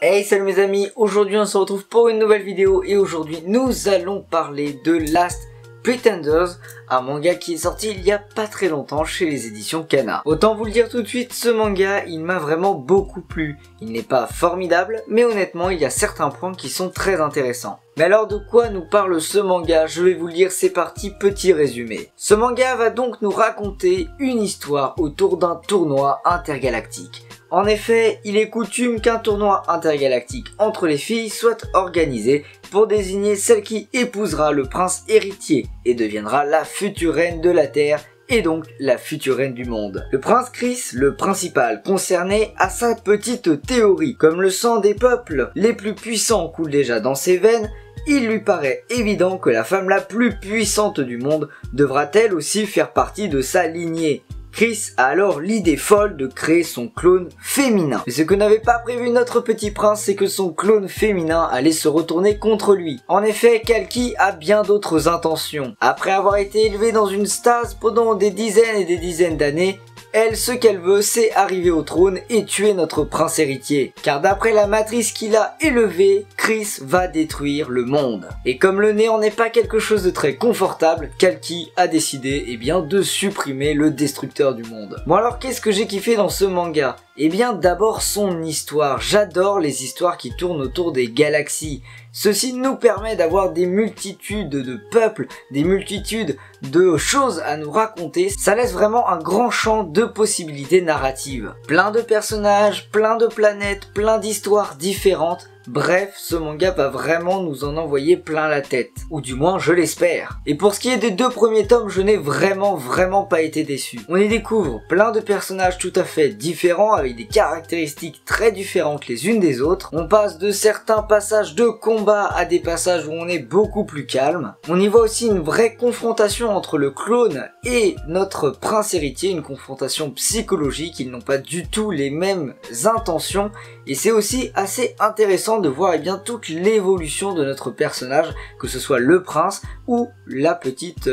Hey salut mes amis, aujourd'hui on se retrouve pour une nouvelle vidéo et aujourd'hui nous allons parler de Last Pretenders, un manga qui est sorti il y a pas très longtemps chez les éditions Kana. Autant vous le dire tout de suite, ce manga il m'a vraiment beaucoup plu. Il n'est pas formidable, mais honnêtement il y a certains points qui sont très intéressants. Mais alors de quoi nous parle ce manga? Je vais vous le dire, c'est parti, petit résumé. Ce manga va donc nous raconter une histoire autour d'un tournoi intergalactique. En effet, il est coutume qu'un tournoi intergalactique entre les filles soit organisé pour désigner celle qui épousera le prince héritier et deviendra la future reine de la Terre et donc la future reine du monde. Le prince Chris, le principal concerné, a sa petite théorie. Comme le sang des peuples les plus puissants coule déjà dans ses veines, il lui paraît évident que la femme la plus puissante du monde devra elle aussi faire partie de sa lignée. Chris a alors l'idée folle de créer son clone féminin. Mais ce que n'avait pas prévu notre petit prince, c'est que son clone féminin allait se retourner contre lui. En effet, Kalki a bien d'autres intentions. Après avoir été élevée dans une stase pendant des dizaines et des dizaines d'années, elle, ce qu'elle veut, c'est arriver au trône et tuer notre prince héritier. Car d'après la matrice qu'il a élevée, Chris va détruire le monde. Et comme le néant n'est pas quelque chose de très confortable, Kalki a décidé de supprimer le destructeur du monde. Bon alors qu'est-ce que j'ai kiffé dans ce manga? Eh bien d'abord son histoire. J'adore les histoires qui tournent autour des galaxies. Ceci nous permet d'avoir des multitudes de peuples, des multitudes de choses à nous raconter. Ça laisse vraiment un grand champ de possibilités narratives. Plein de personnages, plein de planètes, plein d'histoires différentes. Bref, ce manga va vraiment nous en envoyer plein la tête. Ou du moins, je l'espère. Et pour ce qui est des 2 premiers tomes, je n'ai vraiment pas été déçu. On y découvre plein de personnages tout à fait différents, avec des caractéristiques très différentes les unes des autres. On passe de certains passages de combat à des passages où on est beaucoup plus calme. On y voit aussi une vraie confrontation entre le clone et notre prince héritier, une confrontation psychologique. Ils n'ont pas du tout les mêmes intentions. Et c'est aussi assez intéressant de voir toute l'évolution de notre personnage, que ce soit le prince ou la petite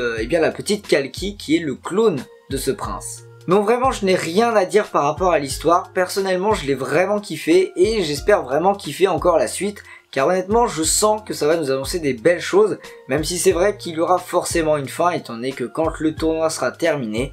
Kalki qui est le clone de ce prince. Donc vraiment je n'ai rien à dire par rapport à l'histoire. Personnellement je l'ai vraiment kiffé et j'espère vraiment kiffer encore la suite. Car honnêtement je sens que ça va nous annoncer des belles choses, même si c'est vrai qu'il y aura forcément une fin, étant donné que quand le tournoi sera terminé,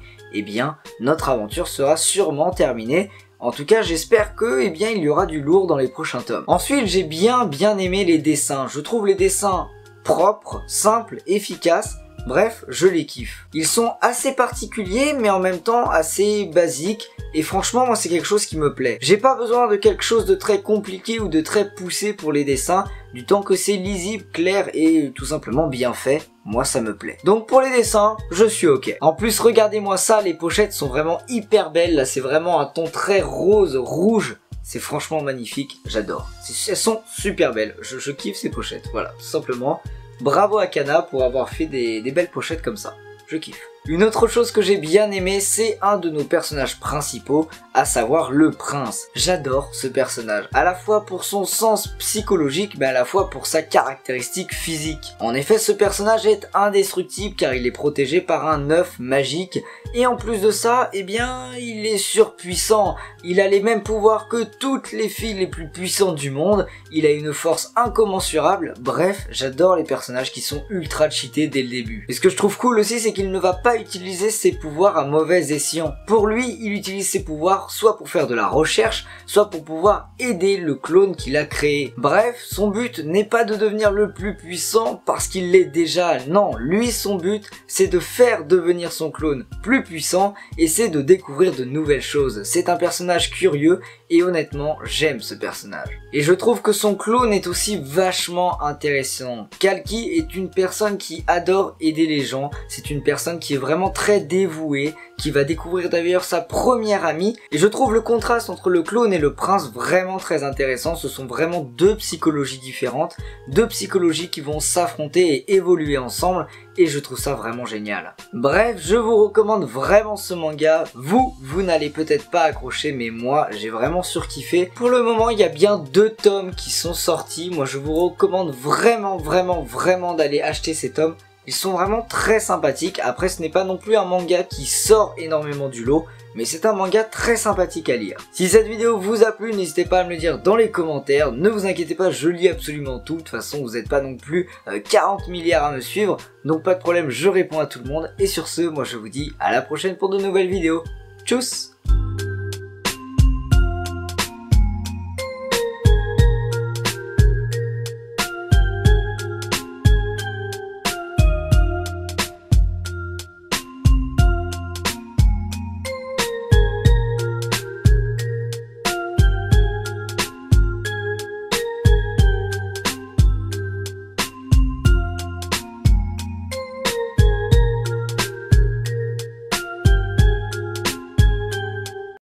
notre aventure sera sûrement terminée. En tout cas, j'espère que, il y aura du lourd dans les prochains tomes. Ensuite, j'ai bien aimé les dessins. Je trouve les dessins propres, simples, efficaces. Bref, je les kiffe. Ils sont assez particuliers, mais en même temps assez basiques. Et franchement, moi, c'est quelque chose qui me plaît. J'ai pas besoin de quelque chose de très compliqué ou de très poussé pour les dessins. Du temps que c'est lisible, clair et tout simplement bien fait, moi ça me plaît. Donc pour les dessins, je suis ok. En plus, regardez-moi ça, les pochettes sont vraiment hyper belles. Là, c'est vraiment un ton très rose, rouge. C'est franchement magnifique, j'adore. Elles sont super belles, je kiffe ces pochettes, voilà, tout simplement. Bravo à Kana pour avoir fait des belles pochettes comme ça, je kiffe. Une autre chose que j'ai bien aimé, c'est un de nos personnages principaux, à savoir le prince. J'adore ce personnage, à la fois pour son sens psychologique, mais à la fois pour sa caractéristique physique. En effet, ce personnage est indestructible car il est protégé par un œuf magique, et en plus de ça, il est surpuissant. Il a les mêmes pouvoirs que toutes les filles les plus puissantes du monde, il a une force incommensurable. Bref, j'adore les personnages qui sont ultra cheatés dès le début. Et ce que je trouve cool aussi, c'est qu'il ne va pas utiliser ses pouvoirs à mauvais escient. Pour lui, il utilise ses pouvoirs soit pour faire de la recherche, soit pour pouvoir aider le clone qu'il a créé. Bref, son but n'est pas de devenir le plus puissant parce qu'il l'est déjà. Non, lui, son but, c'est de faire devenir son clone plus puissant et c'est de découvrir de nouvelles choses. C'est un personnage curieux et honnêtement, j'aime ce personnage. Et je trouve que son clone est aussi vachement intéressant. Kalki est une personne qui adore aider les gens. C'est une personne qui est vraiment très dévouée, qui va découvrir d'ailleurs sa première amie. Et je trouve le contraste entre le clone et le prince vraiment très intéressant. Ce sont vraiment 2 psychologies différentes, 2 psychologies qui vont s'affronter et évoluer ensemble. Et je trouve ça vraiment génial. Bref, je vous recommande vraiment ce manga. Vous n'allez peut-être pas accrocher, mais moi, j'ai vraiment surkiffé. Pour le moment, il y a bien 2 tomes qui sont sortis. Moi, je vous recommande vraiment d'aller acheter ces tomes. Ils sont vraiment très sympathiques. Après, ce n'est pas non plus un manga qui sort énormément du lot, mais c'est un manga très sympathique à lire. Si cette vidéo vous a plu, n'hésitez pas à me le dire dans les commentaires. Ne vous inquiétez pas, je lis absolument tout. De toute façon, vous n'êtes pas non plus 40 milliards à me suivre, donc pas de problème, je réponds à tout le monde. Et sur ce, moi je vous dis à la prochaine pour de nouvelles vidéos. Tchuss!